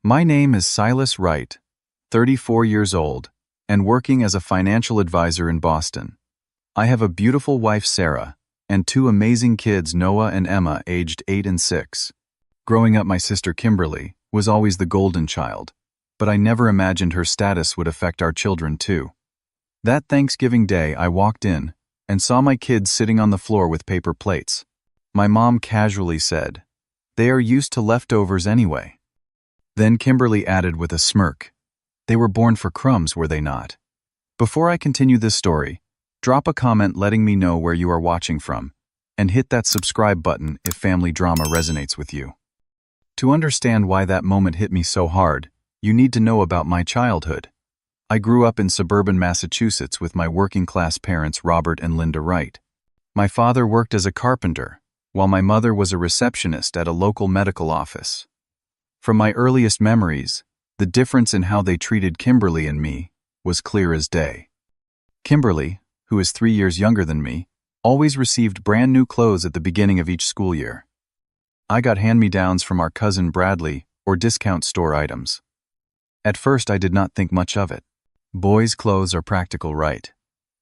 My name is Silas Wright, 34 years old, and working as a financial advisor in Boston. I have a beautiful wife, Sarah, and two amazing kids, Noah and Emma, aged 8 and 6. Growing up, my sister Kimberly was always the golden child, but I never imagined her status would affect our children too. That Thanksgiving Day, I walked in and saw my kids sitting on the floor with paper plates. My mom casually said, "They are used to leftovers anyway." Then Kimberly added with a smirk, "They were born for crumbs, were they not?" Before I continue this story, drop a comment letting me know where you are watching from, and hit that subscribe button if family drama resonates with you. To understand why that moment hit me so hard, you need to know about my childhood. I grew up in suburban Massachusetts with my working-class parents, Robert and Linda Wright. My father worked as a carpenter, while my mother was a receptionist at a local medical office. From my earliest memories, the difference in how they treated Kimberly and me was clear as day. Kimberly, who is 3 years younger than me, always received brand new clothes at the beginning of each school year. I got hand-me-downs from our cousin Bradley or discount store items. At first, I did not think much of it. Boys' clothes are practical, right?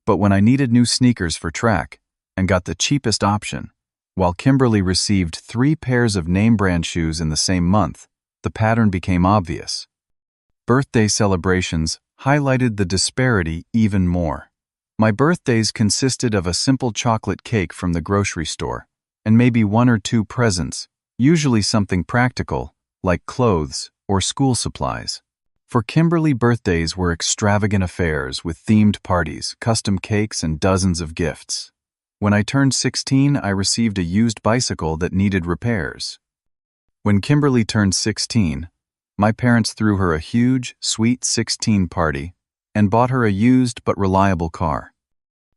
But when I needed new sneakers for track and got the cheapest option, while Kimberly received 3 pairs of name-brand shoes in the same month, the pattern became obvious. Birthday celebrations highlighted the disparity even more. My birthdays consisted of a simple chocolate cake from the grocery store, and maybe 1 or 2 presents, usually something practical, like clothes or school supplies. For Kimberly, birthdays were extravagant affairs with themed parties, custom cakes, and dozens of gifts. When I turned 16, I received a used bicycle that needed repairs. When Kimberly turned 16, my parents threw her a huge, sweet 16 party and bought her a used but reliable car.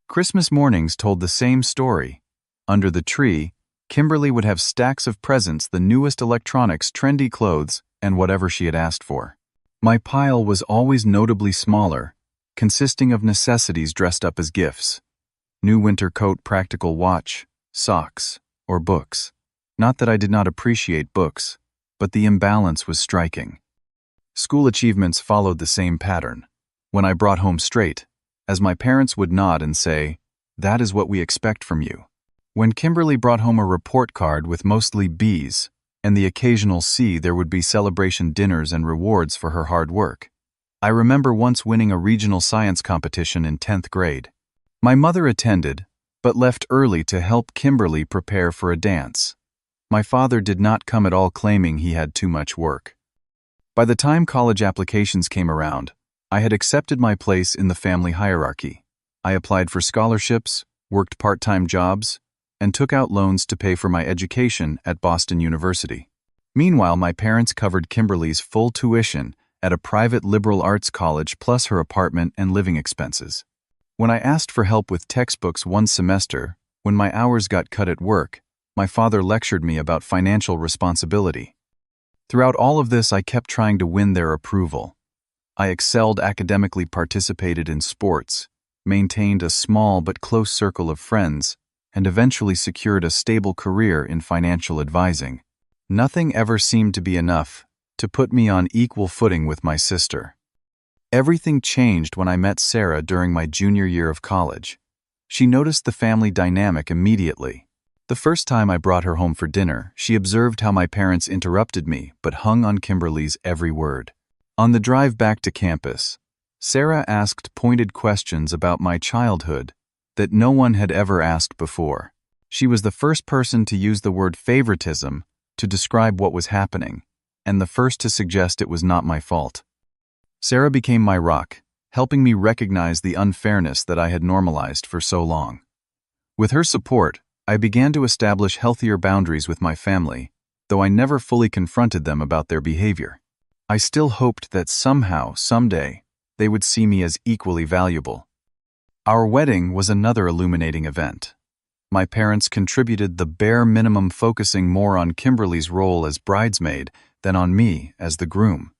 Christmas mornings told the same story. Under the tree, Kimberly would have stacks of presents, the newest electronics, trendy clothes, and whatever she had asked for. My pile was always notably smaller, consisting of necessities dressed up as gifts. New winter coat, practical watch, socks, or books. Not that I did not appreciate books, but the imbalance was striking. School achievements followed the same pattern. When I brought home straight, as my parents would nod and say, "That is what we expect from you." When Kimberly brought home a report card with mostly B's and the occasional C, there would be celebration dinners and rewards for her hard work. I remember once winning a regional science competition in 10th grade. My mother attended, but left early to help Kimberly prepare for a dance. My father did not come at all, claiming he had too much work. By the time college applications came around, I had accepted my place in the family hierarchy. I applied for scholarships, worked part-time jobs, and took out loans to pay for my education at Boston University. Meanwhile, my parents covered Kimberly's full tuition at a private liberal arts college, plus her apartment and living expenses. When I asked for help with textbooks one semester, when my hours got cut at work, my father lectured me about financial responsibility. Throughout all of this, I kept trying to win their approval. I excelled academically, participated in sports, maintained a small but close circle of friends, and eventually secured a stable career in financial advising. Nothing ever seemed to be enough to put me on equal footing with my sister. Everything changed when I met Sarah during my junior year of college. She noticed the family dynamic immediately. The first time I brought her home for dinner, she observed how my parents interrupted me but hung on Kimberly's every word. On the drive back to campus, Sarah asked pointed questions about my childhood that no one had ever asked before. She was the first person to use the word favoritism to describe what was happening, and the first to suggest it was not my fault. Sarah became my rock, helping me recognize the unfairness that I had normalized for so long. With her support, I began to establish healthier boundaries with my family, though I never fully confronted them about their behavior. I still hoped that somehow, someday, they would see me as equally valuable. Our wedding was another illuminating event. My parents contributed the bare minimum, focusing more on Kimberly's role as bridesmaid than on me as the groom.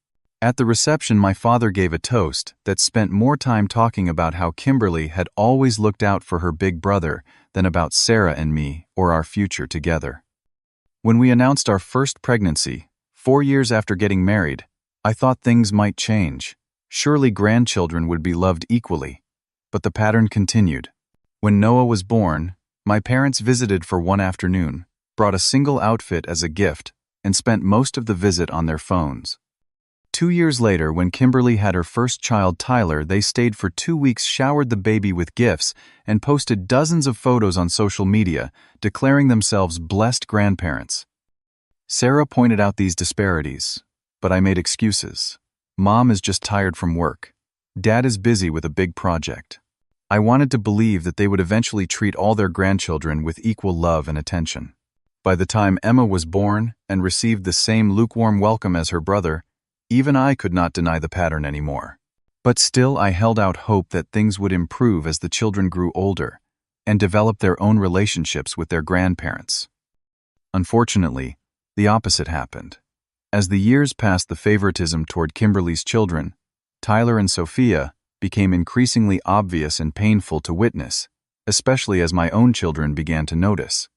At the reception, my father gave a toast that spent more time talking about how Kimberly had always looked out for her big brother than about Sarah and me or our future together. When we announced our first pregnancy, 4 years after getting married, I thought things might change. Surely grandchildren would be loved equally. But the pattern continued. When Noah was born, my parents visited for one afternoon, brought a single outfit as a gift, and spent most of the visit on their phones. 2 years later, when Kimberly had her first child, Tyler, they stayed for 2 weeks, showered the baby with gifts, and posted dozens of photos on social media, declaring themselves blessed grandparents. Sarah pointed out these disparities, but I made excuses. Mom is just tired from work. Dad is busy with a big project. I wanted to believe that they would eventually treat all their grandchildren with equal love and attention. By the time Emma was born and received the same lukewarm welcome as her brother, even I could not deny the pattern anymore. But still, I held out hope that things would improve as the children grew older and developed their own relationships with their grandparents. Unfortunately, the opposite happened. As the years passed, the favoritism toward Kimberly's children, Tyler and Sophia, became increasingly obvious and painful to witness, especially as my own children began to notice.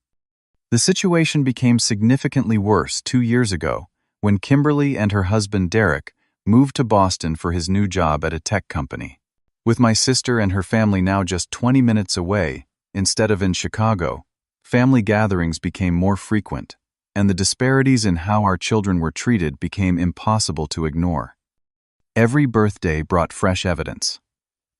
The situation became significantly worse 2 years ago when Kimberly and her husband Derek moved to Boston for his new job at a tech company. With my sister and her family now just 20 minutes away, instead of in Chicago, family gatherings became more frequent, and the disparities in how our children were treated became impossible to ignore. Every birthday brought fresh evidence.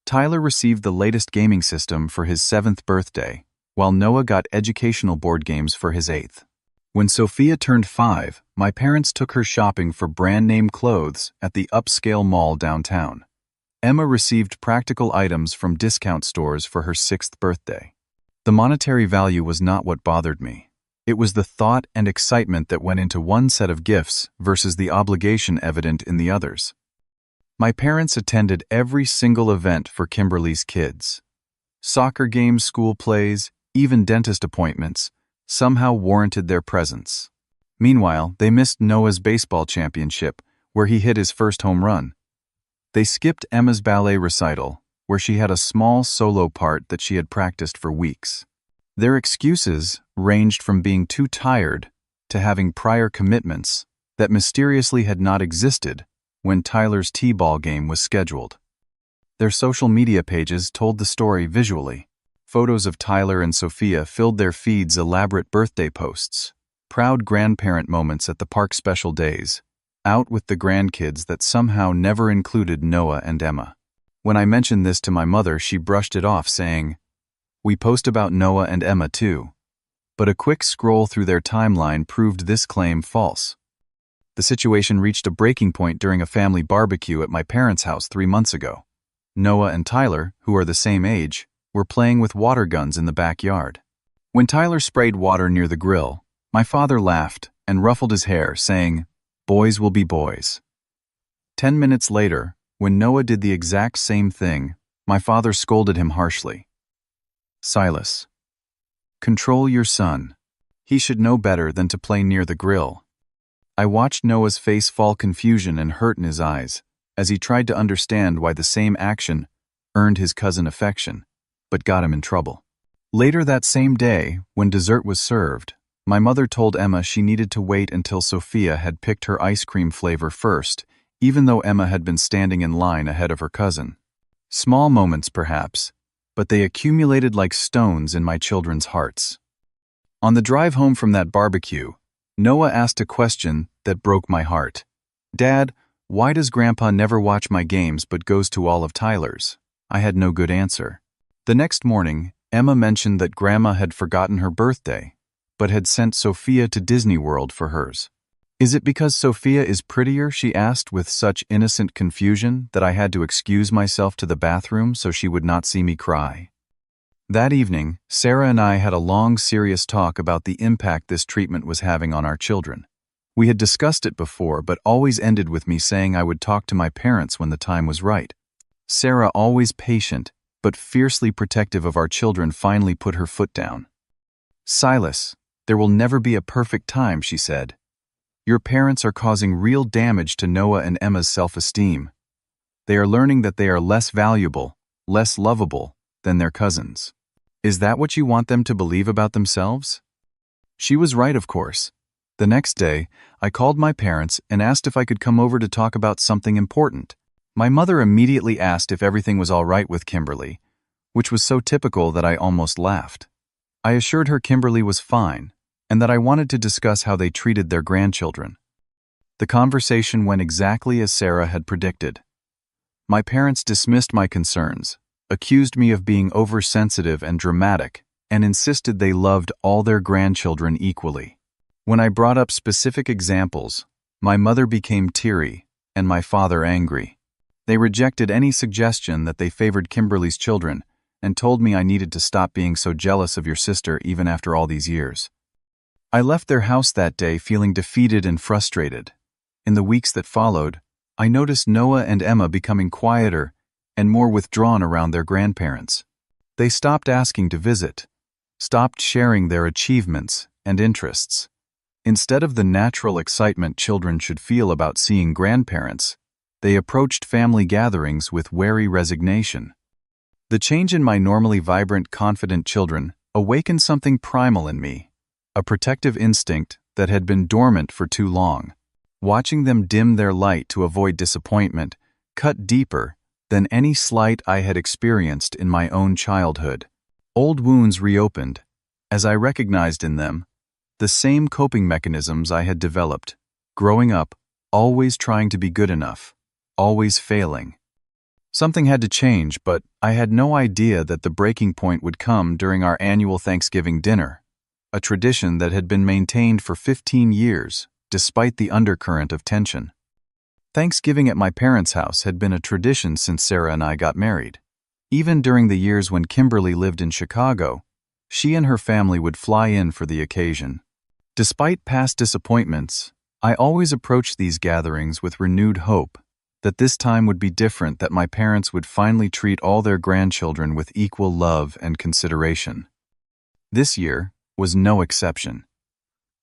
Tyler received the latest gaming system for his 7th birthday, while Noah got educational board games for his 8th. When Sophia turned 5, my parents took her shopping for brand-name clothes at the upscale mall downtown. Emma received practical items from discount stores for her 6th birthday. The monetary value was not what bothered me. It was the thought and excitement that went into one set of gifts versus the obligation evident in the others. My parents attended every single event for Kimberly's kids. Soccer games, school plays, even dentist appointments somehow warranted their presence. Meanwhile, they missed Noah's baseball championship, where he hit his first home run. They skipped Emma's ballet recital, where she had a small solo part that she had practiced for weeks. Their excuses ranged from being too tired to having prior commitments that mysteriously had not existed when Tyler's t-ball game was scheduled. Their social media pages told the story visually. Photos of Tyler and Sophia filled their feeds, elaborate birthday posts, proud grandparent moments at the park special days, out with the grandkids that somehow never included Noah and Emma. When I mentioned this to my mother, she brushed it off, saying, "We post about Noah and Emma too." But a quick scroll through their timeline proved this claim false. The situation reached a breaking point during a family barbecue at my parents' house 3 months ago. Noah and Tyler, who are the same age, were playing with water guns in the backyard. When Tyler sprayed water near the grill, my father laughed and ruffled his hair, saying, "Boys will be boys." 10 minutes later, when Noah did the exact same thing, my father scolded him harshly. "Silas, control your son. He should know better than to play near the grill." I watched Noah's face fall, confusion and hurt in his eyes, as he tried to understand why the same action earned his cousin affection, but got him in trouble. Later that same day, when dessert was served, my mother told Emma she needed to wait until Sophia had picked her ice cream flavor first, even though Emma had been standing in line ahead of her cousin. Small moments, perhaps, but they accumulated like stones in my children's hearts. On the drive home from that barbecue, Noah asked a question that broke my heart. "Dad, why does Grandpa never watch my games but goes to all of Tyler's?" I had no good answer. The next morning, Emma mentioned that Grandma had forgotten her birthday, but had sent Sophia to Disney World for hers. "Is it because Sophia is prettier?" she asked with such innocent confusion that I had to excuse myself to the bathroom so she would not see me cry. That evening, Sarah and I had a long, serious talk about the impact this treatment was having on our children. We had discussed it before, but always ended with me saying I would talk to my parents when the time was right. Sarah, always patient, but fiercely protective of our children, finally put her foot down. "Silas, there will never be a perfect time," she said. "Your parents are causing real damage to Noah and Emma's self-esteem. They are learning that they are less valuable, less lovable than their cousins. Is that what you want them to believe about themselves?" She was right, of course. The next day, I called my parents and asked if I could come over to talk about something important. My mother immediately asked if everything was all right with Kimberly, which was so typical that I almost laughed. I assured her Kimberly was fine, and that I wanted to discuss how they treated their grandchildren. The conversation went exactly as Sarah had predicted. My parents dismissed my concerns, accused me of being oversensitive and dramatic, and insisted they loved all their grandchildren equally. When I brought up specific examples, my mother became teary and my father angry. They rejected any suggestion that they favored Kimberly's children and told me I needed to stop being so jealous of your sister even after all these years. I left their house that day feeling defeated and frustrated. In the weeks that followed, I noticed Noah and Emma becoming quieter and more withdrawn around their grandparents. They stopped asking to visit, stopped sharing their achievements and interests. Instead of the natural excitement children should feel about seeing grandparents, they approached family gatherings with wary resignation. The change in my normally vibrant, confident children awakened something primal in me, a protective instinct that had been dormant for too long. Watching them dim their light to avoid disappointment cut deeper than any slight I had experienced in my own childhood. Old wounds reopened, as I recognized in them the same coping mechanisms I had developed, growing up, always trying to be good enough, always failing. Something had to change, but I had no idea that the breaking point would come during our annual Thanksgiving dinner, a tradition that had been maintained for 15 years, despite the undercurrent of tension. Thanksgiving at my parents' house had been a tradition since Sarah and I got married. Even during the years when Kimberly lived in Chicago, she and her family would fly in for the occasion. Despite past disappointments, I always approached these gatherings with renewed hope that this time would be different, that my parents would finally treat all their grandchildren with equal love and consideration. This year was no exception.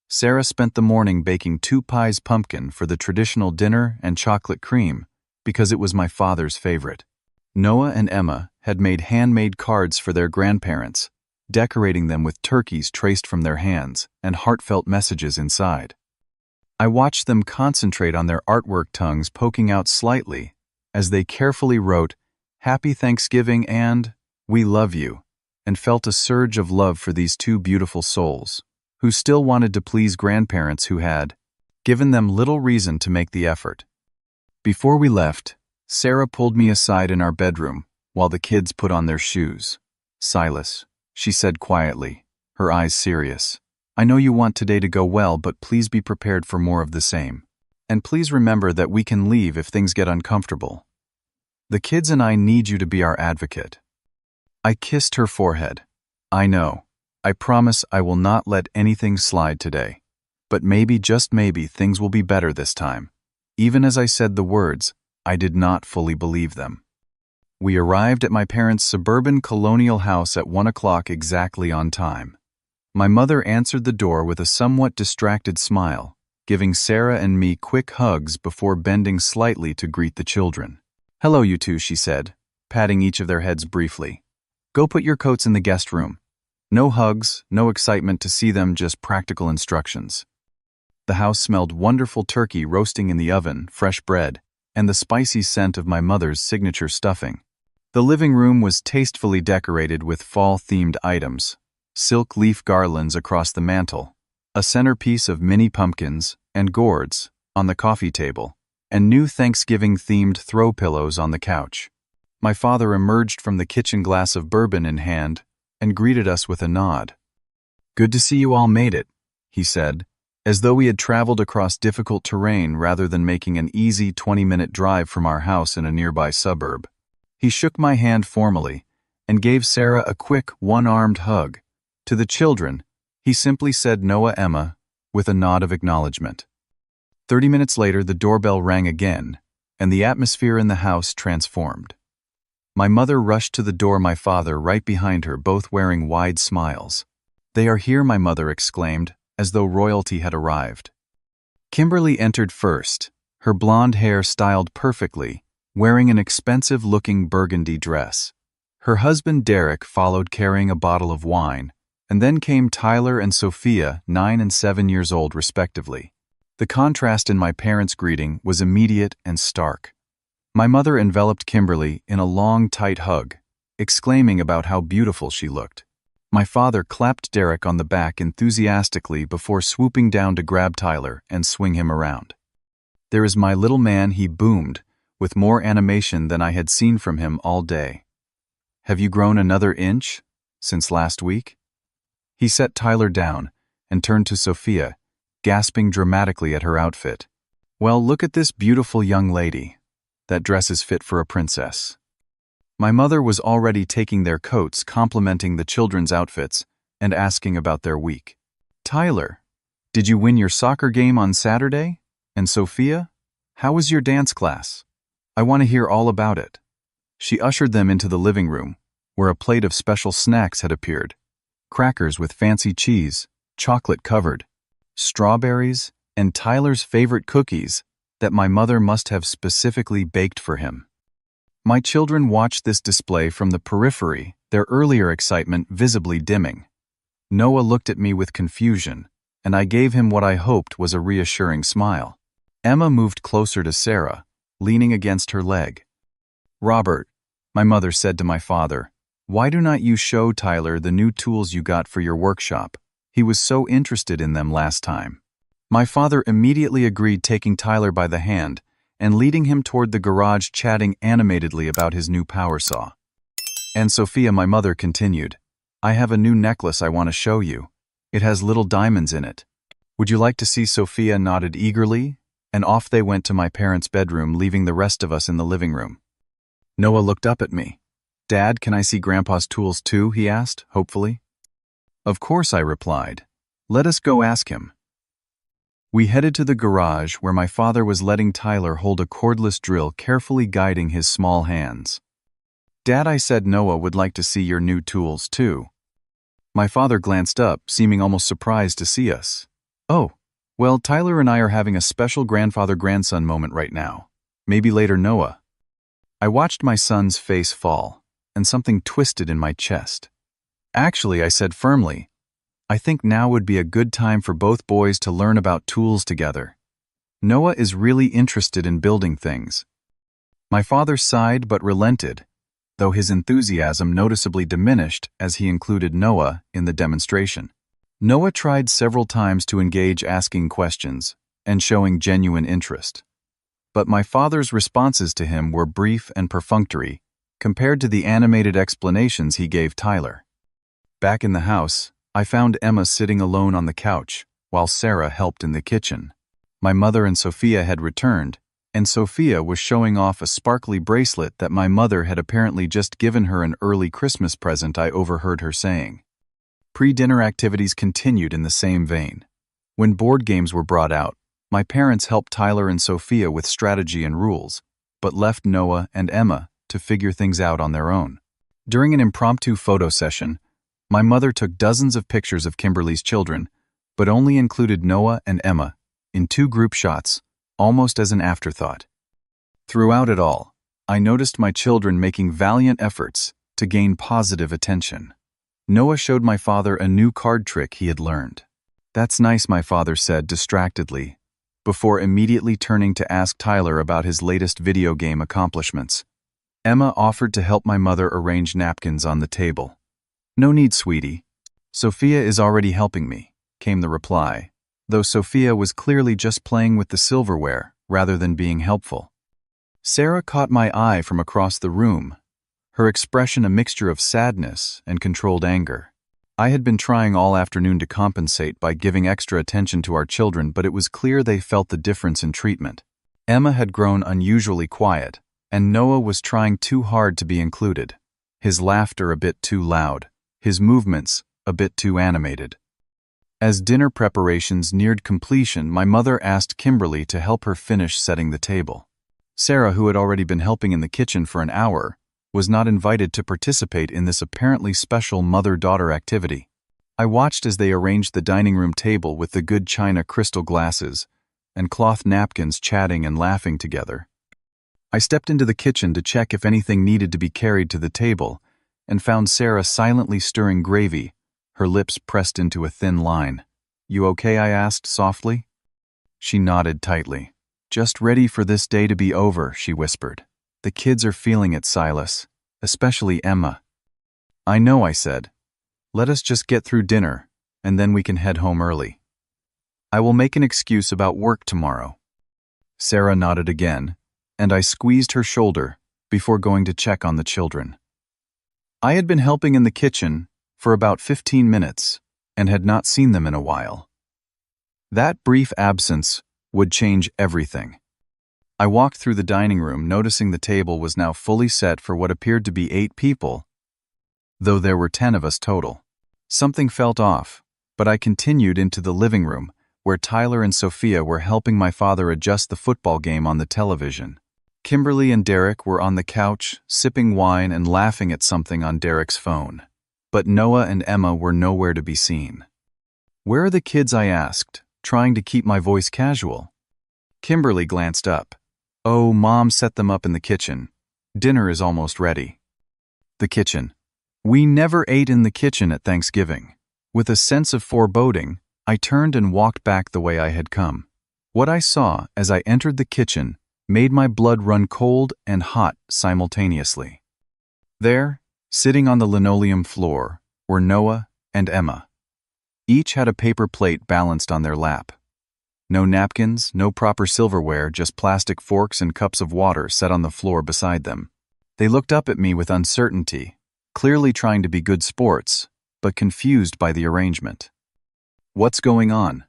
Sarah spent the morning baking 2 pies pumpkin for the traditional dinner and chocolate cream because it was my father's favorite. Noah and Emma had made handmade cards for their grandparents, decorating them with turkeys traced from their hands and heartfelt messages inside. I watched them concentrate on their artwork, tongues poking out slightly as they carefully wrote, "Happy Thanksgiving" and "We love you," and felt a surge of love for these 2 beautiful souls, who still wanted to please grandparents who had given them little reason to make the effort. Before we left, Sarah pulled me aside in our bedroom while the kids put on their shoes. "Silas," she said quietly, her eyes serious, "I know you want today to go well, but please be prepared for more of the same. And please remember that we can leave if things get uncomfortable. The kids and I need you to be our advocate." I kissed her forehead. "I know. I promise I will not let anything slide today. But maybe, just maybe, things will be better this time." Even as I said the words, I did not fully believe them. We arrived at my parents' suburban colonial house at 1 o'clock exactly on time. My mother answered the door with a somewhat distracted smile, giving Sarah and me quick hugs before bending slightly to greet the children. "Hello, you two," she said, patting each of their heads briefly. "Go put your coats in the guest room." No hugs, no excitement to see them, just practical instructions. The house smelled wonderful: turkey roasting in the oven, fresh bread, and the spicy scent of my mother's signature stuffing. The living room was tastefully decorated with fall-themed items: silk leaf garlands across the mantel, a centerpiece of mini pumpkins and gourds on the coffee table, and new Thanksgiving-themed throw pillows on the couch. My father emerged from the kitchen, glass of bourbon in hand, and greeted us with a nod. "Good to see you all made it," he said, as though we had traveled across difficult terrain rather than making an easy 20-minute drive from our house in a nearby suburb. He shook my hand formally and gave Sarah a quick, one-armed hug. To the children, he simply said Noah, Emma, with a nod of acknowledgement. 30 minutes later, the doorbell rang again, and the atmosphere in the house transformed. My mother rushed to the door, my father right behind her, both wearing wide smiles. "They are here," my mother exclaimed, as though royalty had arrived. Kimberly entered first, her blonde hair styled perfectly, wearing an expensive-looking burgundy dress. Her husband Derek followed, carrying a bottle of wine, And then came Tyler and Sophia, 9 and 7 years old respectively. The contrast in my parents' greeting was immediate and stark. My mother enveloped Kimberly in a long, tight hug, exclaiming about how beautiful she looked. My father clapped Derek on the back enthusiastically before swooping down to grab Tyler and swing him around. "There is my little man," he boomed, with more animation than I had seen from him all day. "Have you grown another inch since last week?" He set Tyler down and turned to Sophia, gasping dramatically at her outfit. "Well, look at this beautiful young lady. That dress is fit for a princess." My mother was already taking their coats, complimenting the children's outfits, and asking about their week. "Tyler, did you win your soccer game on Saturday? And Sophia, how was your dance class? I want to hear all about it." She ushered them into the living room, where a plate of special snacks had appeared. Crackers with fancy cheese, chocolate-covered, strawberries, and Tyler's favorite cookies that my mother must have specifically baked for him. My children watched this display from the periphery, their earlier excitement visibly dimming. Noah looked at me with confusion, and I gave him what I hoped was a reassuring smile. Emma moved closer to Sarah, leaning against her leg. "Robert," my mother said to my father, "why do not you show Tyler the new tools you got for your workshop? He was so interested in them last time." My father immediately agreed, taking Tyler by the hand and leading him toward the garage, chatting animatedly about his new power saw. "And Sophia," my mother continued, "I have a new necklace I want to show you. It has little diamonds in it. Would you like to see?" Sophia nodded eagerly, and off they went to my parents' bedroom, leaving the rest of us in the living room. Noah looked up at me. "Dad, can I see Grandpa's tools too?" he asked, hopefully. "Of course," I replied. "Let us go ask him." We headed to the garage, where my father was letting Tyler hold a cordless drill, carefully guiding his small hands. "Dad," I said, "Noah would like to see your new tools too." My father glanced up, seeming almost surprised to see us. "Oh, well, Tyler and I are having a special grandfather-grandson moment right now. Maybe later, Noah." I watched my son's face fall, and something twisted in my chest. "Actually," I said firmly, "I think now would be a good time for both boys to learn about tools together. Noah is really interested in building things." My father sighed but relented, though his enthusiasm noticeably diminished as he included Noah in the demonstration. Noah tried several times to engage, asking questions and showing genuine interest. But my father's responses to him were brief and perfunctory compared to the animated explanations he gave Tyler. Back in the house, I found Emma sitting alone on the couch, while Sarah helped in the kitchen. My mother and Sophia had returned, and Sophia was showing off a sparkly bracelet that my mother had apparently just given her an early Christmas present, I overheard her saying. Pre-dinner activities continued in the same vein. When board games were brought out, my parents helped Tyler and Sophia with strategy and rules, but left Noah and Emma to figure things out on their own. During an impromptu photo session, my mother took dozens of pictures of Kimberly's children, but only included Noah and Emma in 2 group shots, almost as an afterthought. Throughout it all, I noticed my children making valiant efforts to gain positive attention. Noah showed my father a new card trick he had learned. "That's nice," my father said distractedly, before immediately turning to ask Tyler about his latest video game accomplishments. Emma offered to help my mother arrange napkins on the table. "No need, sweetie. Sophia is already helping me," came the reply, though Sophia was clearly just playing with the silverware rather than being helpful. Sarah caught my eye from across the room, her expression a mixture of sadness and controlled anger. I had been trying all afternoon to compensate by giving extra attention to our children, but it was clear they felt the difference in treatment. Emma had grown unusually quiet, and Noah was trying too hard to be included, his laughter a bit too loud, his movements a bit too animated. As dinner preparations neared completion, my mother asked Kimberly to help her finish setting the table. Sarah, who had already been helping in the kitchen for an hour, was not invited to participate in this apparently special mother-daughter activity. I watched as they arranged the dining room table with the good china crystal glasses and cloth napkins, chatting and laughing together. I stepped into the kitchen to check if anything needed to be carried to the table, and found Sarah silently stirring gravy, her lips pressed into a thin line. "You okay?" I asked softly. She nodded tightly. "Just ready for this day to be over," she whispered. "The kids are feeling it, Silas. Especially Emma." "I know," I said. "Let us just get through dinner, and then we can head home early. I will make an excuse about work tomorrow." Sarah nodded again, and I squeezed her shoulder before going to check on the children. I had been helping in the kitchen for about 15 minutes and had not seen them in a while. That brief absence would change everything. I walked through the dining room, noticing the table was now fully set for what appeared to be 8 people, though there were 10 of us total. Something felt off, but I continued into the living room, where Tyler and Sophia were helping my father adjust the football game on the television. Kimberly and Derek were on the couch, sipping wine and laughing at something on Derek's phone. But Noah and Emma were nowhere to be seen. "Where are the kids?" I asked, trying to keep my voice casual. Kimberly glanced up. "Oh, Mom set them up in the kitchen. Dinner is almost ready." The kitchen. We never ate in the kitchen at Thanksgiving. With a sense of foreboding, I turned and walked back the way I had come. What I saw as I entered the kitchen made my blood run cold and hot simultaneously. There, sitting on the linoleum floor, were Noah and Emma. Each had a paper plate balanced on their lap. No napkins, no proper silverware, just plastic forks and cups of water set on the floor beside them. They looked up at me with uncertainty, clearly trying to be good sports, but confused by the arrangement. "What's going on?"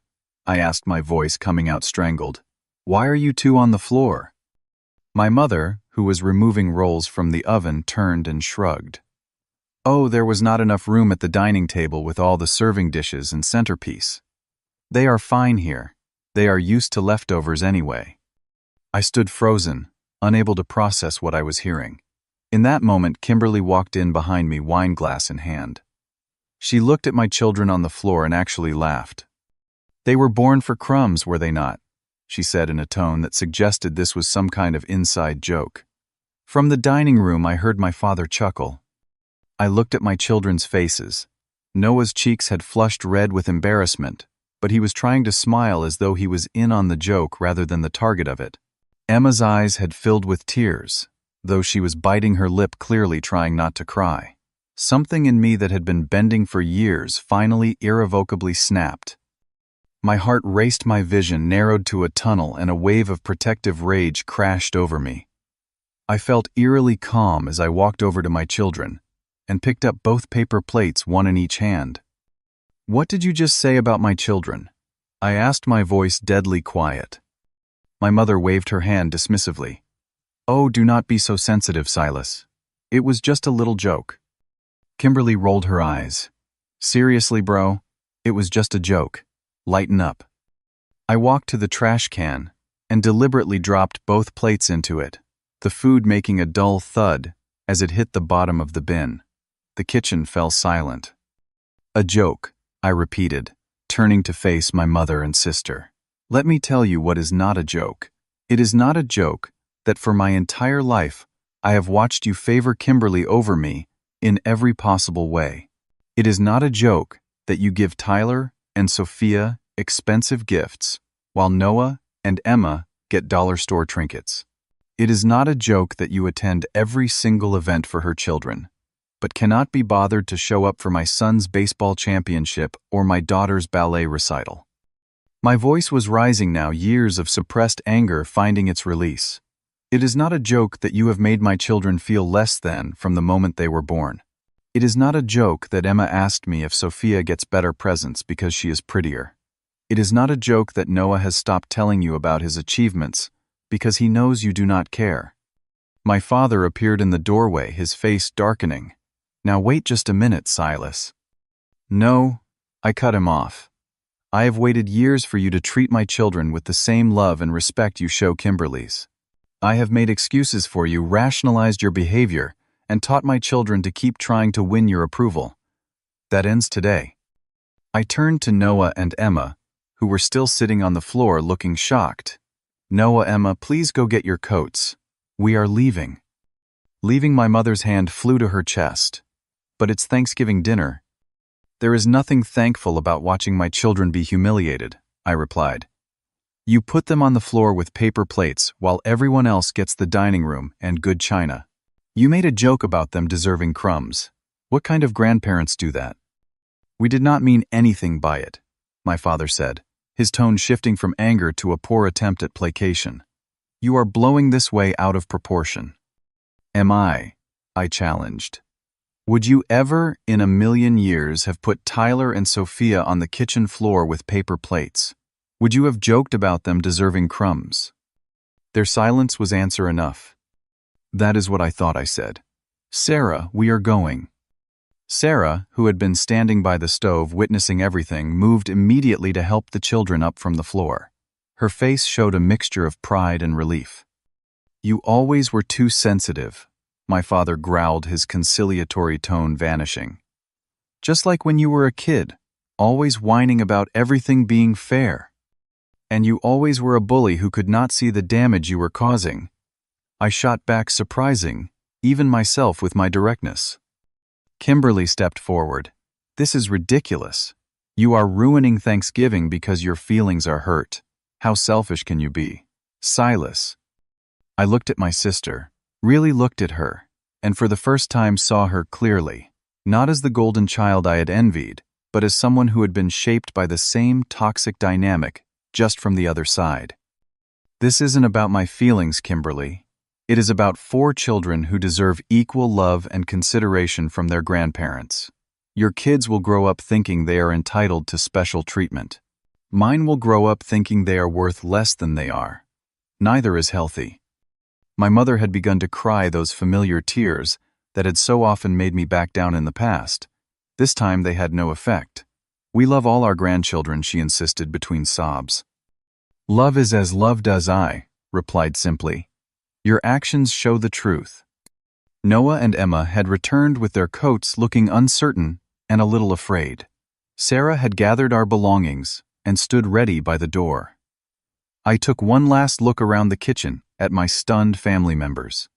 I asked, my voice coming out strangled. "Why are you two on the floor?" My mother, who was removing rolls from the oven, turned and shrugged. "Oh, there was not enough room at the dining table with all the serving dishes and centerpiece. They are fine here. They are used to leftovers anyway." I stood frozen, unable to process what I was hearing. In that moment, Kimberly walked in behind me, wine glass in hand. She looked at my children on the floor and actually laughed. "They were born for crumbs, were they not?" she said in a tone that suggested this was some kind of inside joke. From the dining room, I heard my father chuckle. I looked at my children's faces. Noah's cheeks had flushed red with embarrassment, but he was trying to smile as though he was in on the joke rather than the target of it. Emma's eyes had filled with tears, though she was biting her lip, clearly trying not to cry. Something in me that had been bending for years finally irrevocably snapped. My heart raced, my vision narrowed to a tunnel, and a wave of protective rage crashed over me. I felt eerily calm as I walked over to my children and picked up both paper plates, one in each hand. "What did you just say about my children?" I asked, my voice deadly quiet. My mother waved her hand dismissively. "Oh, do not be so sensitive, Silas. It was just a little joke." Kimberly rolled her eyes. "Seriously, bro? It was just a joke. Lighten up." I walked to the trash can and deliberately dropped both plates into it, the food making a dull thud as it hit the bottom of the bin. The kitchen fell silent. "A joke," I repeated, turning to face my mother and sister. "Let me tell you what is not a joke. It is not a joke that for my entire life I have watched you favor Kimberly over me in every possible way. It is not a joke that you give Tyler and Sophia expensive gifts, while Noah and Emma get dollar store trinkets. It is not a joke that you attend every single event for her children, but cannot be bothered to show up for my son's baseball championship or my daughter's ballet recital." My voice was rising now, years of suppressed anger finding its release. "It is not a joke that you have made my children feel less than from the moment they were born. It is not a joke that Emma asked me if Sophia gets better presents because she is prettier. It is not a joke that Noah has stopped telling you about his achievements because he knows you do not care." My father appeared in the doorway, his face darkening. "Now wait just a minute, Silas." "No," I cut him off. "I have waited years for you to treat my children with the same love and respect you show Kimberly's. I have made excuses for you, rationalized your behavior, and taught my children to keep trying to win your approval. That ends today." I turned to Noah and Emma, who were still sitting on the floor looking shocked. "Noah, Emma, please go get your coats. We are leaving." Leaving, my mother's hand flew to her chest. "But it's Thanksgiving dinner." There is nothing thankful about watching my children be humiliated, I replied. You put them on the floor with paper plates while everyone else gets the dining room and good china. You made a joke about them deserving crumbs. What kind of grandparents do that? We did not mean anything by it, my father said, his tone shifting from anger to a poor attempt at placation. You are blowing this way out of proportion. Am I challenged. Would you ever, in a million years, have put Tyler and Sophia on the kitchen floor with paper plates? Would you have joked about them deserving crumbs? Their silence was answer enough. That is what I thought, I said. Sarah, we are going. Sarah, who had been standing by the stove witnessing everything, moved immediately to help the children up from the floor. Her face showed a mixture of pride and relief. You always were too sensitive, my father growled, his conciliatory tone vanishing. Just like when you were a kid, always whining about everything being fair. And you always were a bully who could not see the damage you were causing. I shot back, surprising, even myself with my directness. Kimberly stepped forward. This is ridiculous. You are ruining Thanksgiving because your feelings are hurt. How selfish can you be? Silas. I looked at my sister, really looked at her, and for the first time saw her clearly, not as the golden child I had envied, but as someone who had been shaped by the same toxic dynamic, just from the other side. This isn't about my feelings, Kimberly. It is about 4 children who deserve equal love and consideration from their grandparents. Your kids will grow up thinking they are entitled to special treatment. Mine will grow up thinking they are worth less than they are. Neither is healthy. My mother had begun to cry those familiar tears that had so often made me back down in the past. This time they had no effect. We love all our grandchildren, she insisted between sobs. Love is as love does, I replied simply. Your actions show the truth. Noah and Emma had returned with their coats looking uncertain and a little afraid. Sarah had gathered our belongings and stood ready by the door. I took one last look around the kitchen at my stunned family members.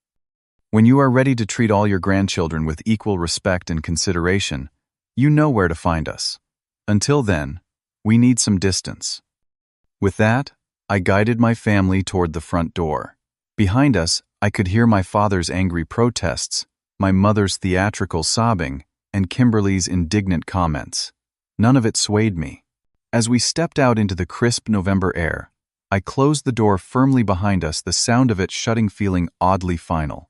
When you are ready to treat all your grandchildren with equal respect and consideration, you know where to find us. Until then, we need some distance. With that, I guided my family toward the front door. Behind us, I could hear my father's angry protests, my mother's theatrical sobbing, and Kimberly's indignant comments. None of it swayed me. As we stepped out into the crisp November air, I closed the door firmly behind us, the sound of it shutting feeling oddly final.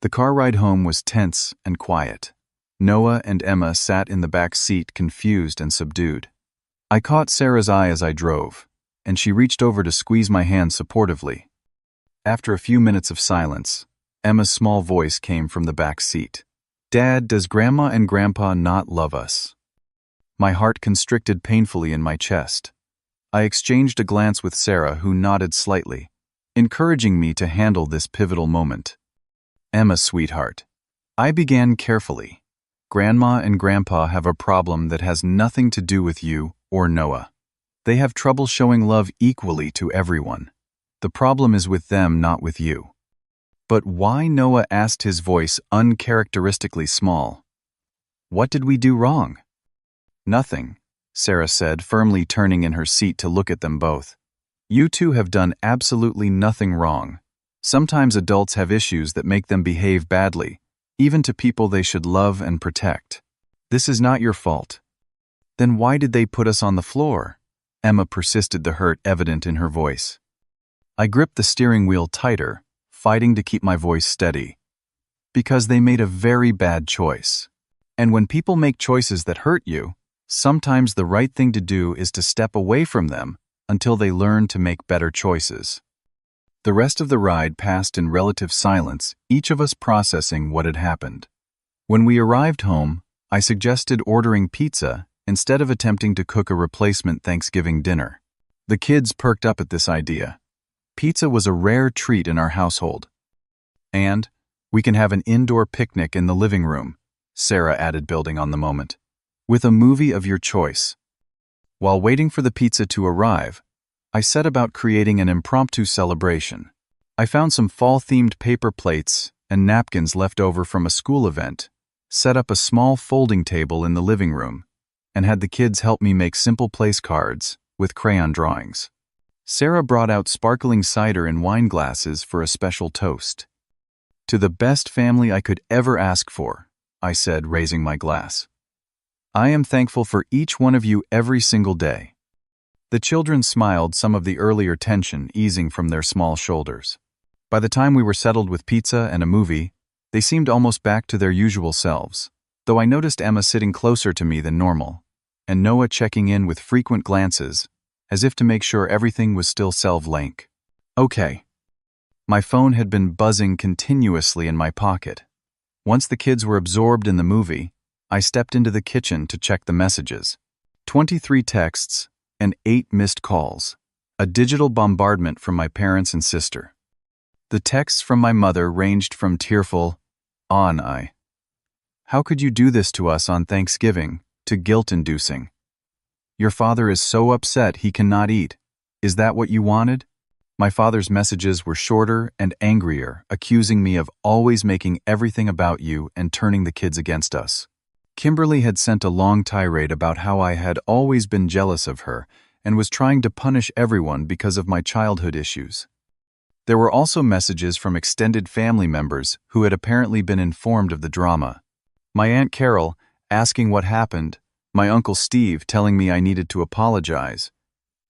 The car ride home was tense and quiet. Noah and Emma sat in the back seat, confused and subdued. I caught Sarah's eye as I drove, and she reached over to squeeze my hand supportively. After a few minutes of silence, Emma's small voice came from the back seat. Dad, does Grandma and Grandpa not love us? My heart constricted painfully in my chest. I exchanged a glance with Sarah, who nodded slightly, encouraging me to handle this pivotal moment. Emma, sweetheart, I began carefully. Grandma and Grandpa have a problem that has nothing to do with you or Noah. They have trouble showing love equally to everyone. The problem is with them, not with you. But why? Noah asked, his voice uncharacteristically small. What did we do wrong? Nothing, Sarah said, firmly turning in her seat to look at them both. You two have done absolutely nothing wrong. Sometimes adults have issues that make them behave badly, even to people they should love and protect. This is not your fault. Then why did they put us on the floor? Emma persisted, the hurt evident in her voice. I gripped the steering wheel tighter, fighting to keep my voice steady. Because they made a very bad choice. And when people make choices that hurt you, sometimes the right thing to do is to step away from them until they learn to make better choices. The rest of the ride passed in relative silence, each of us processing what had happened. When we arrived home, I suggested ordering pizza instead of attempting to cook a replacement Thanksgiving dinner. The kids perked up at this idea. Pizza was a rare treat in our household. And we can have an indoor picnic in the living room, Sarah added, building on the moment, with a movie of your choice. While waiting for the pizza to arrive, I set about creating an impromptu celebration. I found some fall-themed paper plates and napkins left over from a school event, set up a small folding table in the living room, and had the kids help me make simple place cards with crayon drawings. Sarah brought out sparkling cider in wine glasses for a special toast. "To the best family I could ever ask for," I said, raising my glass. "I am thankful for each one of you every single day." The children smiled, some of the earlier tension easing from their small shoulders. By the time we were settled with pizza and a movie, they seemed almost back to their usual selves, though I noticed Emma sitting closer to me than normal, and Noah checking in with frequent glances, as if to make sure everything was still self-link. Okay. My phone had been buzzing continuously in my pocket. Once the kids were absorbed in the movie, I stepped into the kitchen to check the messages. 23 texts and 8 missed calls. A digital bombardment from my parents and sister. The texts from my mother ranged from tearful, "How could you do this to us on Thanksgiving?" to guilt-inducing. "Your father is so upset he cannot eat. Is that what you wanted?" My father's messages were shorter and angrier, accusing me of always making everything about you and turning the kids against us. Kimberly had sent a long tirade about how I had always been jealous of her and was trying to punish everyone because of my childhood issues. There were also messages from extended family members who had apparently been informed of the drama. My Aunt Carol asking what happened, my Uncle Steve telling me I needed to apologize,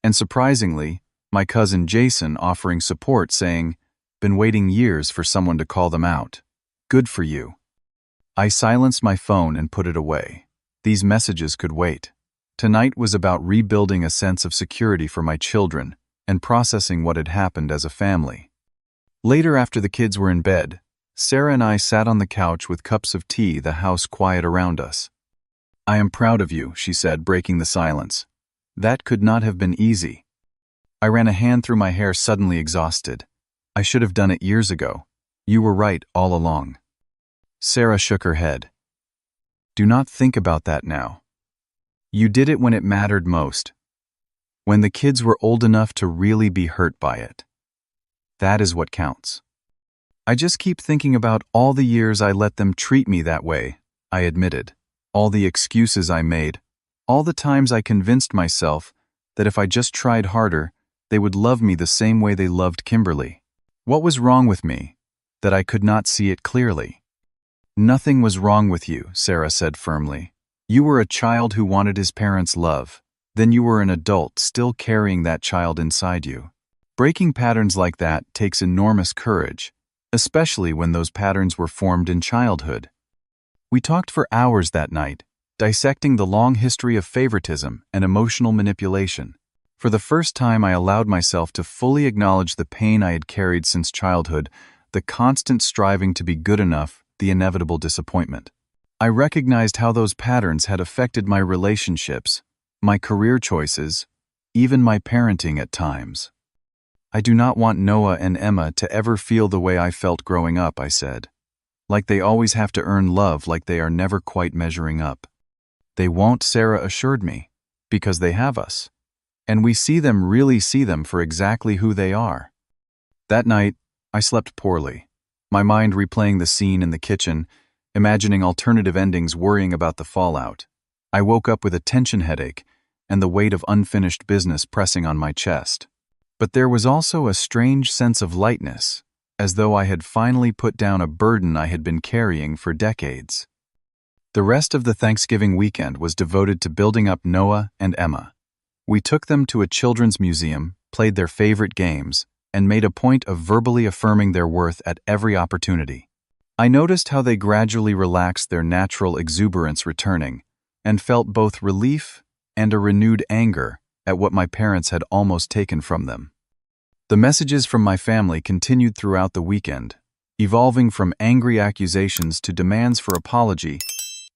and surprisingly, my cousin Jason offering support saying, "Been waiting years for someone to call them out. Good for you." I silenced my phone and put it away. These messages could wait. Tonight was about rebuilding a sense of security for my children and processing what had happened as a family. Later, after the kids were in bed, Sarah and I sat on the couch with cups of tea, the house quiet around us. "I am proud of you," she said, breaking the silence. "That could not have been easy." I ran a hand through my hair, suddenly exhausted. "I should have done it years ago. You were right all along." Sarah shook her head. "Do not think about that now. You did it when it mattered most. When the kids were old enough to really be hurt by it. That is what counts." "I just keep thinking about all the years I let them treat me that way," I admitted. "All the excuses I made, all the times I convinced myself that if I just tried harder, they would love me the same way they loved Kimberly. What was wrong with me, that I could not see it clearly?" "Nothing was wrong with you," Sarah said firmly. "You were a child who wanted his parents' love. Then you were an adult still carrying that child inside you. Breaking patterns like that takes enormous courage, especially when those patterns were formed in childhood." We talked for hours that night, dissecting the long history of favoritism and emotional manipulation. For the first time, I allowed myself to fully acknowledge the pain I had carried since childhood, the constant striving to be good enough, the inevitable disappointment. I recognized how those patterns had affected my relationships, my career choices, even my parenting at times. "I do not want Noah and Emma to ever feel the way I felt growing up," I said. "Like they always have to earn love, like they are never quite measuring up." "They won't," Sarah assured me, "because they have us. And we really see them for exactly who they are." That night, I slept poorly, my mind replaying the scene in the kitchen, imagining alternative endings, worrying about the fallout. I woke up with a tension headache and the weight of unfinished business pressing on my chest. But there was also a strange sense of lightness, as though I had finally put down a burden I had been carrying for decades. The rest of the Thanksgiving weekend was devoted to building up Noah and Emma. We took them to a children's museum, played their favorite games, and made a point of verbally affirming their worth at every opportunity. I noticed how they gradually relaxed, their natural exuberance returning, and felt both relief and a renewed anger at what my parents had almost taken from them. The messages from my family continued throughout the weekend, evolving from angry accusations to demands for apology,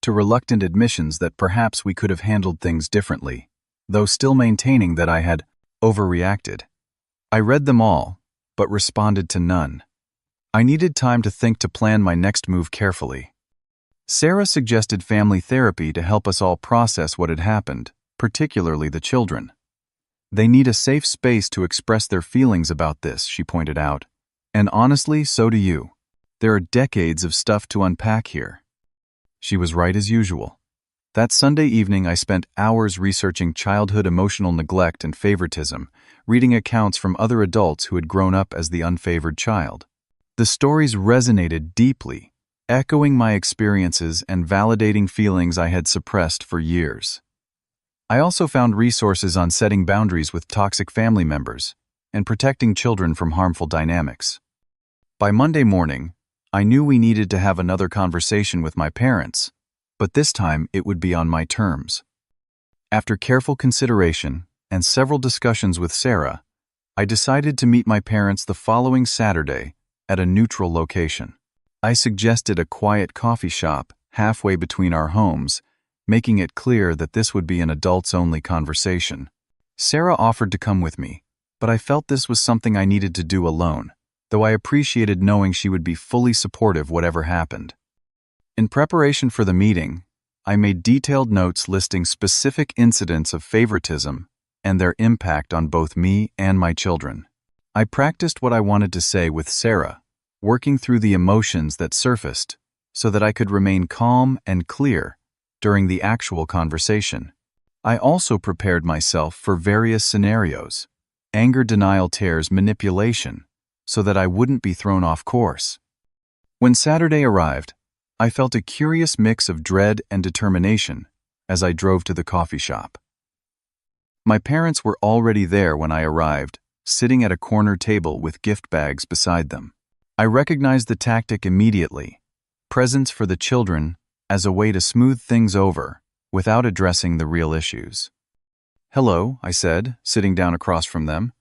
to reluctant admissions that perhaps we could have handled things differently, though still maintaining that I had overreacted. I read them all, but responded to none. I needed time to think, to plan my next move carefully. Sarah suggested family therapy to help us all process what had happened, particularly the children. "They need a safe space to express their feelings about this," she pointed out. "And honestly, so do you. There are decades of stuff to unpack here." She was right as usual. That Sunday evening, I spent hours researching childhood emotional neglect and favoritism, reading accounts from other adults who had grown up as the unfavored child. The stories resonated deeply, echoing my experiences and validating feelings I had suppressed for years. I also found resources on setting boundaries with toxic family members and protecting children from harmful dynamics. By Monday morning, I knew we needed to have another conversation with my parents, but this time it would be on my terms. After careful consideration and several discussions with Sarah, I decided to meet my parents the following Saturday at a neutral location. I suggested a quiet coffee shop halfway between our homes, making it clear that this would be an adults-only conversation. Sarah offered to come with me, but I felt this was something I needed to do alone, though I appreciated knowing she would be fully supportive whatever happened. In preparation for the meeting, I made detailed notes listing specific incidents of favoritism and their impact on both me and my children. I practiced what I wanted to say with Sarah, working through the emotions that surfaced so that I could remain calm and clear during the actual conversation. I also prepared myself for various scenarios, anger denial tears manipulation, so that I wouldn't be thrown off course. When Saturday arrived, I felt a curious mix of dread and determination as I drove to the coffee shop. My parents were already there when I arrived, sitting at a corner table with gift bags beside them. I recognized the tactic immediately: presents for the children as a way to smooth things over without addressing the real issues. "Hello," I said, sitting down across from them.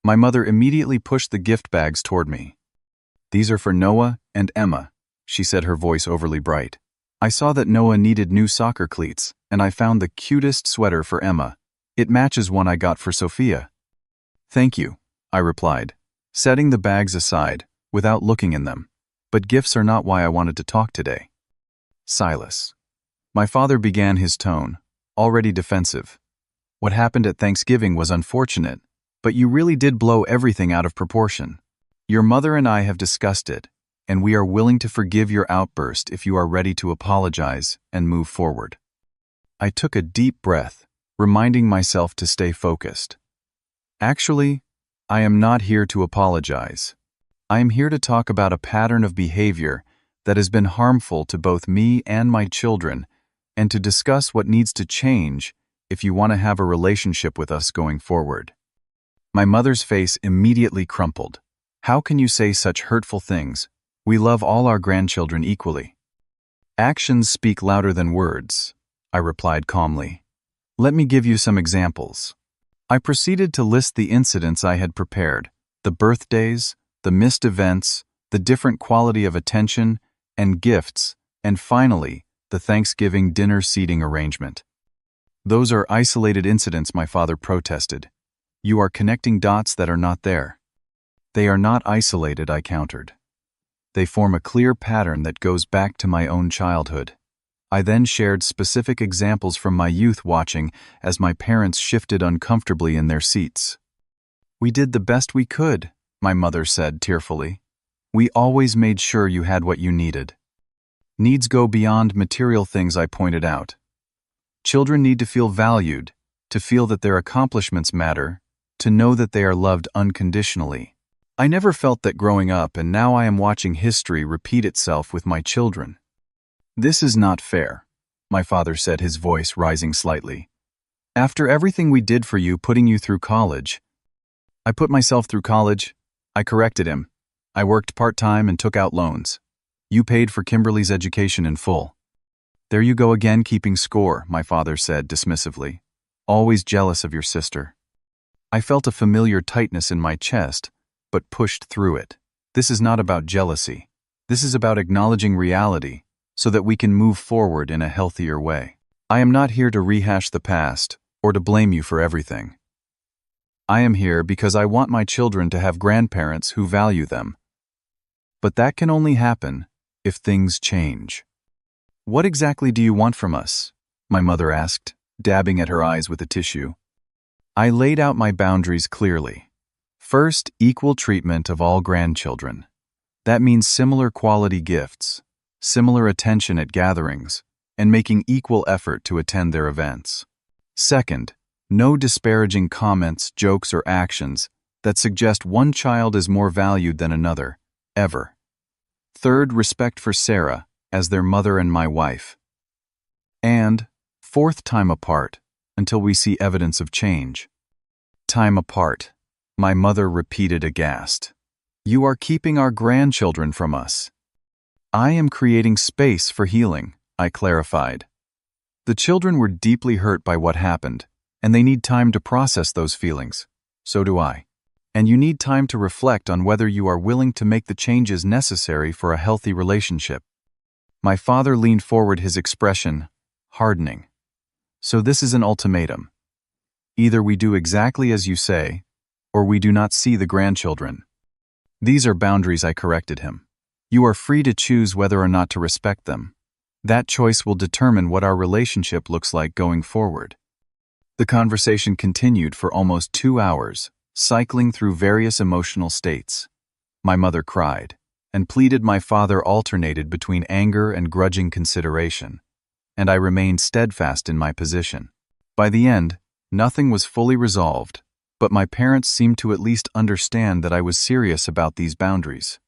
My mother immediately pushed the gift bags toward me. "These are for Noah and Emma," she said, her voice overly bright. I saw that Noah needed new soccer cleats, and I found the cutest sweater for Emma. It matches one I got for Sophia. "Thank you," I replied, setting the bags aside without looking in them. "But gifts are not why I wanted to talk today." Silas. My father began, his tone already defensive. "What happened at Thanksgiving was unfortunate, but you really did blow everything out of proportion. Your mother and I have discussed it, and we are willing to forgive your outburst if you are ready to apologize and move forward." I took a deep breath, reminding myself to stay focused. "Actually, I am not here to apologize. I am here to talk about a pattern of behavior that has been harmful to both me and my children, and to discuss what needs to change if you want to have a relationship with us going forward." My mother's face immediately crumpled. "How can you say such hurtful things? We love all our grandchildren equally." "Actions speak louder than words," I replied calmly. "Let me give you some examples." I proceeded to list the incidents I had prepared: the birthdays, the missed events, the different quality of attention and gifts, and finally, the Thanksgiving dinner seating arrangement. "Those are isolated incidents," my father protested. "You are connecting dots that are not there." "They are not isolated," I countered. "They form a clear pattern that goes back to my own childhood." I then shared specific examples from my youth, watching as my parents shifted uncomfortably in their seats. "We did the best we could," my mother said tearfully. "We always made sure you had what you needed." Needs go beyond material things, I pointed out. Children need to feel valued, to feel that their accomplishments matter, to know that they are loved unconditionally. I never felt that growing up, and now I am watching history repeat itself with my children. "This is not fair," my father said, his voice rising slightly. "After everything we did for you, putting you through college." "I put myself through college," I corrected him. "I worked part-time and took out loans. You paid for Kimberly's education in full." "There you go again, keeping score," my father said dismissively. "Always jealous of your sister." I felt a familiar tightness in my chest, but pushed through it. This is not about jealousy. This is about acknowledging reality so that we can move forward in a healthier way. I am not here to rehash the past or to blame you for everything. I am here because I want my children to have grandparents who value them. But that can only happen if things change. "What exactly do you want from us?" my mother asked, dabbing at her eyes with a tissue. I laid out my boundaries clearly. First, equal treatment of all grandchildren. That means similar quality gifts, similar attention at gatherings, and making equal effort to attend their events. Second, no disparaging comments, jokes, or actions that suggest one child is more valued than another, ever. Third, respect for Sarah as their mother and my wife. And fourth, time apart until we see evidence of change. Time apart, my mother repeated aghast. You are keeping our grandchildren from us. I am creating space for healing, I clarified. The children were deeply hurt by what happened, and they need time to process those feelings. So do I. And you need time to reflect on whether you are willing to make the changes necessary for a healthy relationship. My father leaned forward, his expression hardening. So this is an ultimatum. Either we do exactly as you say, or we do not see the grandchildren. These are boundaries, I corrected him. You are free to choose whether or not to respect them. That choice will determine what our relationship looks like going forward. The conversation continued for almost 2 hours, cycling through various emotional states. My mother cried, and pleaded. My father alternated between anger and grudging consideration, and I remained steadfast in my position. By the end, nothing was fully resolved, but my parents seemed to at least understand that I was serious about these boundaries.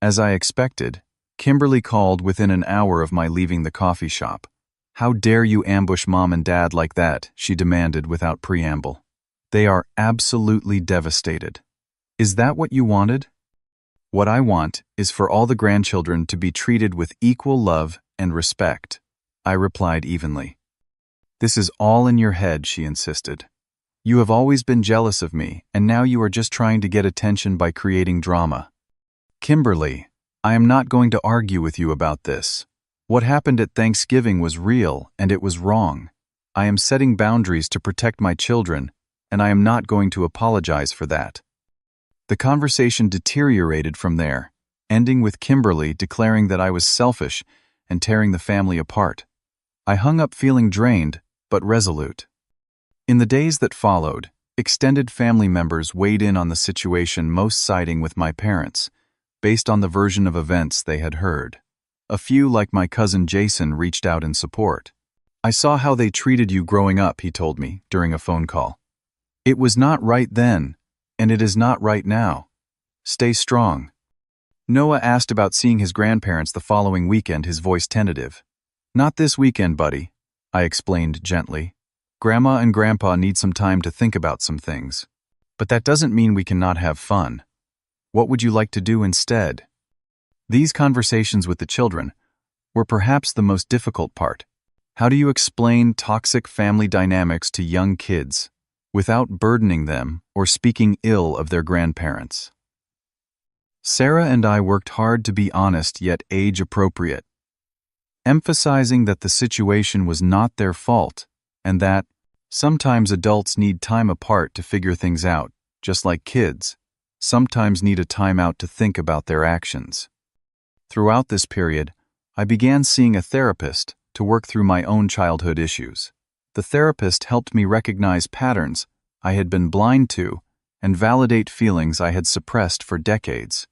As I expected, Kimberly called within an hour of my leaving the coffee shop. How dare you ambush Mom and Dad like that, she demanded without preamble. They are absolutely devastated. Is that what you wanted? What I want is for all the grandchildren to be treated with equal love and respect, I replied evenly. This is all in your head, she insisted. You have always been jealous of me, and now you are just trying to get attention by creating drama. Kimberly, I am not going to argue with you about this. What happened at Thanksgiving was real, and it was wrong. I am setting boundaries to protect my children, and I am not going to apologize for that. The conversation deteriorated from there, ending with Kimberly declaring that I was selfish and tearing the family apart. I hung up feeling drained, but resolute. In the days that followed, extended family members weighed in on the situation, most siding with my parents, based on the version of events they had heard. A few, like my cousin Jason, reached out in support. I saw how they treated you growing up, he told me during a phone call. It was not right then, and it is not right now. Stay strong. Noah asked about seeing his grandparents the following weekend, his voice tentative. Not this weekend, buddy, I explained gently. Grandma and Grandpa need some time to think about some things. But that doesn't mean we cannot have fun. What would you like to do instead? These conversations with the children were perhaps the most difficult part. How do you explain toxic family dynamics to young kids without burdening them or speaking ill of their grandparents? Sarah and I worked hard to be honest yet age-appropriate, emphasizing that the situation was not their fault and that sometimes adults need time apart to figure things out, just like kids sometimes need a time out to think about their actions. Throughout this period, I began seeing a therapist to work through my own childhood issues. The therapist helped me recognize patterns I had been blind to and validate feelings I had suppressed for decades.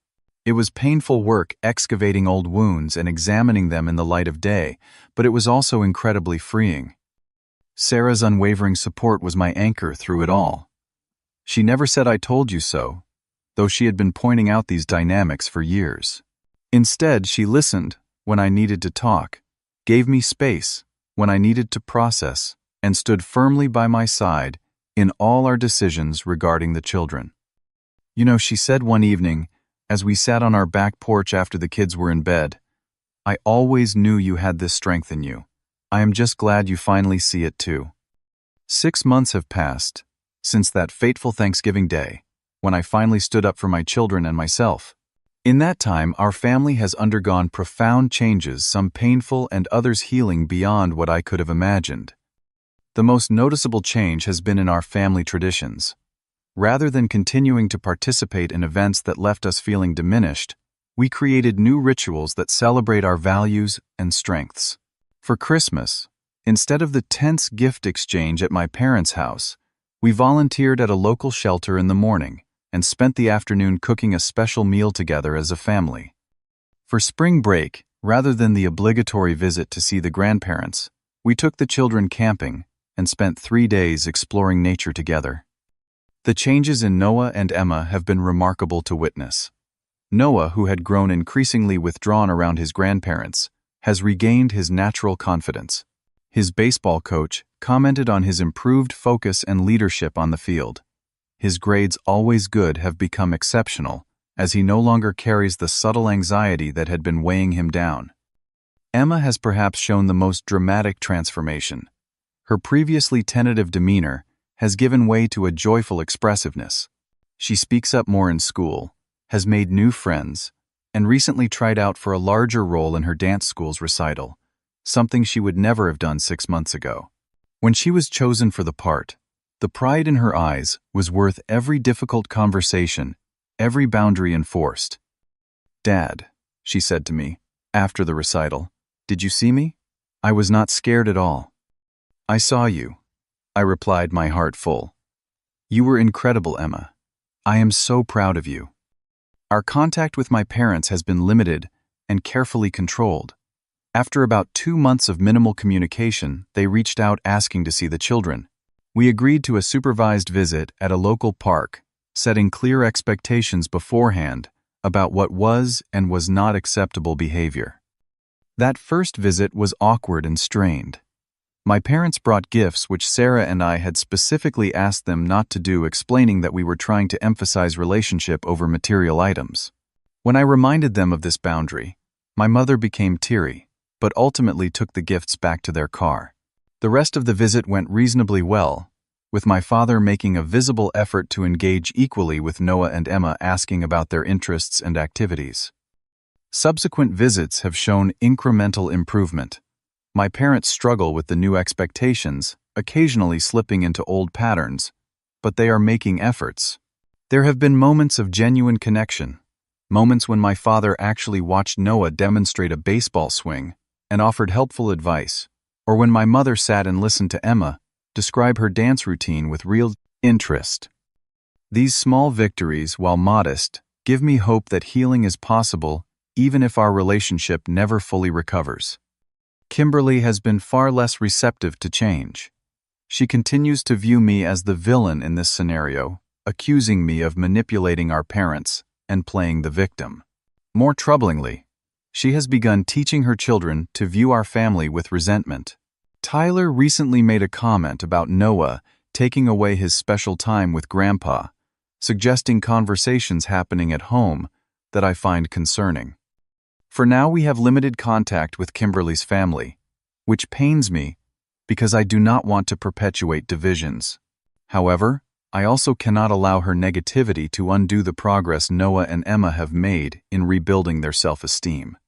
It was painful work excavating old wounds and examining them in the light of day, but it was also incredibly freeing. Sarah's unwavering support was my anchor through it all. She never said "I told you so," though she had been pointing out these dynamics for years. Instead, she listened when I needed to talk, gave me space when I needed to process, and stood firmly by my side in all our decisions regarding the children. You know, she said one evening, as we sat on our back porch after the kids were in bed, I always knew you had this strength in you. I am just glad you finally see it too. 6 months have passed since that fateful Thanksgiving day, when I finally stood up for my children and myself. In that time, our family has undergone profound changes, some painful and others healing beyond what I could have imagined. The most noticeable change has been in our family traditions. Rather than continuing to participate in events that left us feeling diminished, we created new rituals that celebrate our values and strengths. For Christmas, instead of the tense gift exchange at my parents' house, we volunteered at a local shelter in the morning and spent the afternoon cooking a special meal together as a family. For spring break, Rather than the obligatory visit to see the grandparents, we took the children camping and spent 3 days exploring nature together. The changes in Noah and Emma have been remarkable to witness. Noah, who had grown increasingly withdrawn around his grandparents, has regained his natural confidence. His baseball coach commented on his improved focus and leadership on the field. His grades, always good, have become exceptional, as he no longer carries the subtle anxiety that had been weighing him down. Emma has perhaps shown the most dramatic transformation. Her previously tentative demeanor has given way to a joyful expressiveness. She speaks up more in school, has made new friends, and recently tried out for a larger role in her dance school's recital, something she would never have done 6 months ago. When she was chosen for the part, the pride in her eyes was worth every difficult conversation, every boundary enforced. "Dad," she said to me, after the recital, "did you see me? I was not scared at all." "I saw you," I replied, my heart full. "You were incredible, Emma. I am so proud of you." Our contact with my parents has been limited and carefully controlled. After about 2 months of minimal communication, they reached out asking to see the children. We agreed to a supervised visit at a local park, setting clear expectations beforehand about what was and was not acceptable behavior. That first visit was awkward and strained. My parents brought gifts which Sarah and I had specifically asked them not to do, explaining that we were trying to emphasize relationship over material items. When I reminded them of this boundary, my mother became teary, but ultimately took the gifts back to their car. The rest of the visit went reasonably well, with my father making a visible effort to engage equally with Noah and Emma, asking about their interests and activities. Subsequent visits have shown incremental improvement. My parents struggle with the new expectations, occasionally slipping into old patterns, but they are making efforts. There have been moments of genuine connection, moments when my father actually watched Noah demonstrate a baseball swing and offered helpful advice, or when my mother sat and listened to Emma describe her dance routine with real interest. These small victories, while modest, give me hope that healing is possible even if our relationship never fully recovers. Kimberly has been far less receptive to change. She continues to view me as the villain in this scenario, accusing me of manipulating our parents and playing the victim. More troublingly, she has begun teaching her children to view our family with resentment. Tyler recently made a comment about Noah taking away his special time with Grandpa, suggesting conversations happening at home that I find concerning. For now, we have limited contact with Kimberly's family, which pains me because I do not want to perpetuate divisions. However, I also cannot allow her negativity to undo the progress Noah and Emma have made in rebuilding their self-esteem.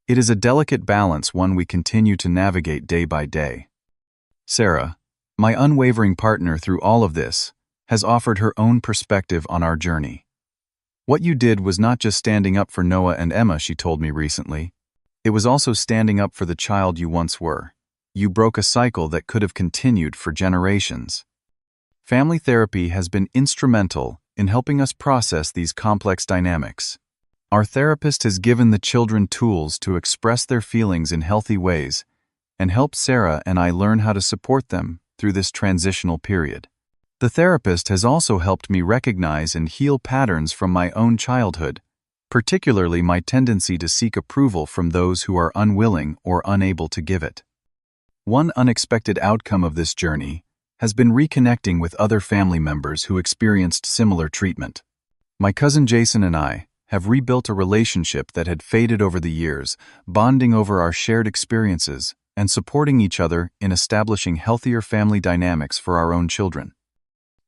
It is a delicate balance, one we continue to navigate day by day. Sarah, my unwavering partner through all of this, has offered her own perspective on our journey. "What you did was not just standing up for Noah and Emma," she told me recently. "It was also standing up for the child you once were. You broke a cycle that could have continued for generations." Family therapy has been instrumental in helping us process these complex dynamics. Our therapist has given the children tools to express their feelings in healthy ways and helped Sarah and I learn how to support them through this transitional period. The therapist has also helped me recognize and heal patterns from my own childhood, particularly my tendency to seek approval from those who are unwilling or unable to give it. One unexpected outcome of this journey has been reconnecting with other family members who experienced similar treatment. My cousin Jason and I have rebuilt a relationship that had faded over the years, bonding over our shared experiences and supporting each other in establishing healthier family dynamics for our own children.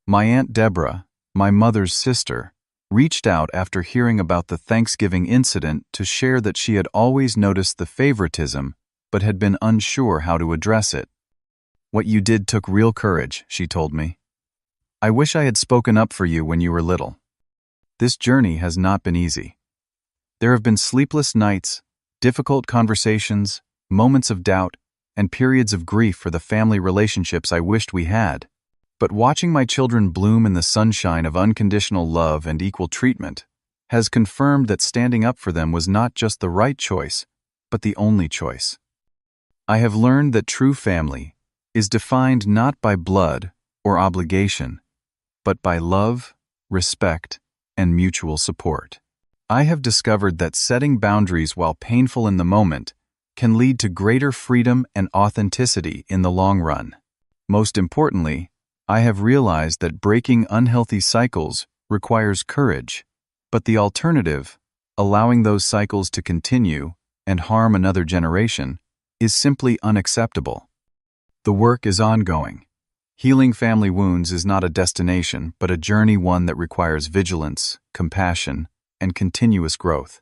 My Aunt Deborah, my mother's sister, reached out after hearing about the Thanksgiving incident to share that she had always noticed the favoritism but had been unsure how to address it. "What you did took real courage," she told me. "I wish I had spoken up for you when you were little." This journey has not been easy. There have been sleepless nights, difficult conversations, moments of doubt, and periods of grief for the family relationships I wished we had. But watching my children bloom in the sunshine of unconditional love and equal treatment has confirmed that standing up for them was not just the right choice, but the only choice. I have learned that true family is defined not by blood or obligation, but by love, respect, and mutual support. I have discovered that setting boundaries, while painful in the moment, can lead to greater freedom and authenticity in the long run. Most importantly, I have realized that breaking unhealthy cycles requires courage, but the alternative, allowing those cycles to continue and harm another generation, is simply unacceptable. The work is ongoing. Healing family wounds is not a destination, but a journey, one that requires vigilance, compassion, and continuous growth.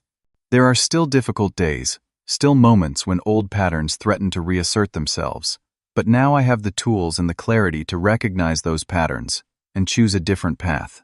There are still difficult days, still moments when old patterns threaten to reassert themselves, but now I have the tools and the clarity to recognize those patterns and choose a different path.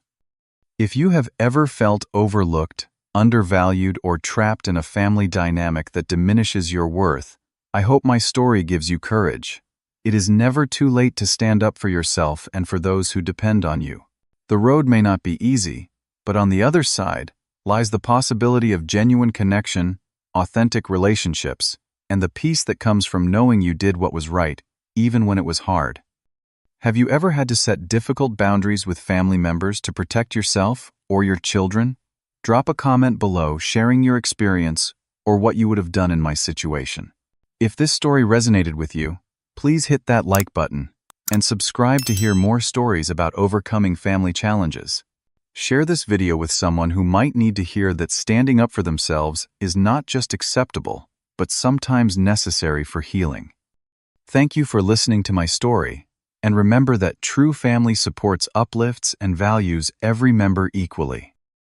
If you have ever felt overlooked, undervalued, or trapped in a family dynamic that diminishes your worth, I hope my story gives you courage. It is never too late to stand up for yourself and for those who depend on you. The road may not be easy, but on the other side lies the possibility of genuine connection, authentic relationships, and the peace that comes from knowing you did what was right, even when it was hard. Have you ever had to set difficult boundaries with family members to protect yourself or your children? Drop a comment below sharing your experience or what you would have done in my situation. If this story resonated with you, please hit that like button and subscribe to hear more stories about overcoming family challenges. Share this video with someone who might need to hear that standing up for themselves is not just acceptable, but sometimes necessary for healing. Thank you for listening to my story, and remember that true family supports, uplifts, and values every member equally.